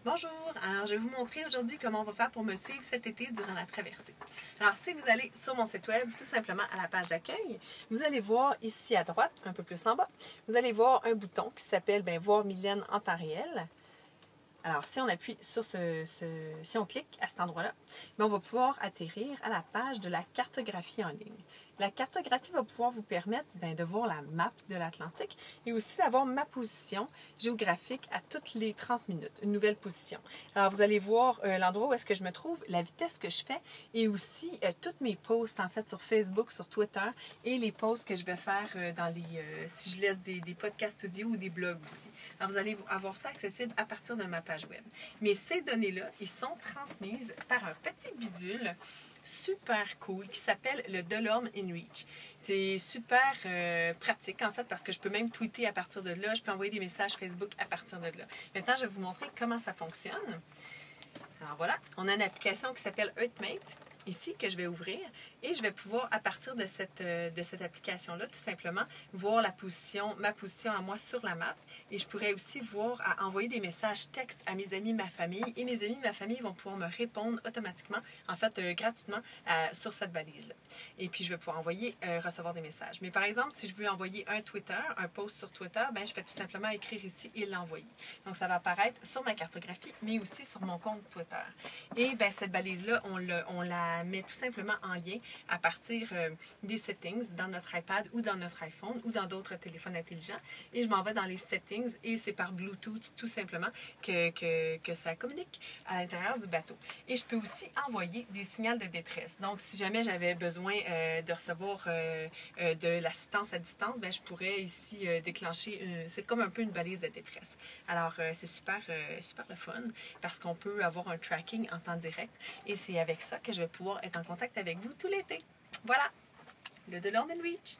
Bonjour, alors je vais vous montrer aujourd'hui comment on va faire pour me suivre cet été durant la traversée. Alors si vous allez sur mon site web, tout simplement à la page d'accueil, vous allez voir ici à droite, un peu plus en bas, vous allez voir un bouton qui s'appelle Voir Mylène en temps réel. Alors si on appuie sur si on clique à cet endroit-là, on va pouvoir atterrir à la page de la cartographie en ligne. La cartographie va pouvoir vous permettre de voir la map de l'Atlantique et aussi d'avoir ma position géographique à toutes les 30 minutes, une nouvelle position. Alors, vous allez voir l'endroit où est-ce que je me trouve, la vitesse que je fais et aussi toutes mes posts en fait sur Facebook, sur Twitter et les posts que je vais faire dans si je laisse des podcasts audio ou des blogs aussi. Alors, vous allez avoir ça accessible à partir de ma page web. Mais ces données-là, ils sont transmises par un petit bidule super cool qui s'appelle le DeLorme InReach. C'est super pratique en fait parce que je peux même tweeter à partir de là, je peux envoyer des messages Facebook à partir de là. Maintenant, je vais vous montrer comment ça fonctionne. Alors voilà, on a une application qui s'appelle EarthMate ici que je vais ouvrir et je vais pouvoir à partir de cette application-là tout simplement voir ma position à moi sur la map et je pourrais aussi voir envoyer des messages textes à mes amis, ma famille et mes amis, ma famille vont pouvoir me répondre automatiquement, en fait gratuitement sur cette balise-là. Et puis je vais pouvoir recevoir des messages. Mais par exemple, si je veux envoyer un post sur Twitter, je fais tout simplement écrire ici et l'envoyer. Donc ça va apparaître sur ma cartographie mais aussi sur mon compte Twitter. Et cette balise-là, on la met tout simplement en lien à partir des settings dans notre iPad ou dans notre iPhone ou dans d'autres téléphones intelligents. Et je m'en vais dans les settings et c'est par Bluetooth tout simplement que ça communique à l'intérieur du bateau. Et je peux aussi envoyer des signaux de détresse. Donc, si jamais j'avais besoin de recevoir de l'assistance à distance, je pourrais ici déclencher, c'est comme un peu une balise de détresse. Alors, c'est super le fun parce qu'on peut avoir un tracking en temps direct et c'est avec ça que je vais pouvoir être en contact avec vous tout l'été. Voilà, le DeLorme InReach.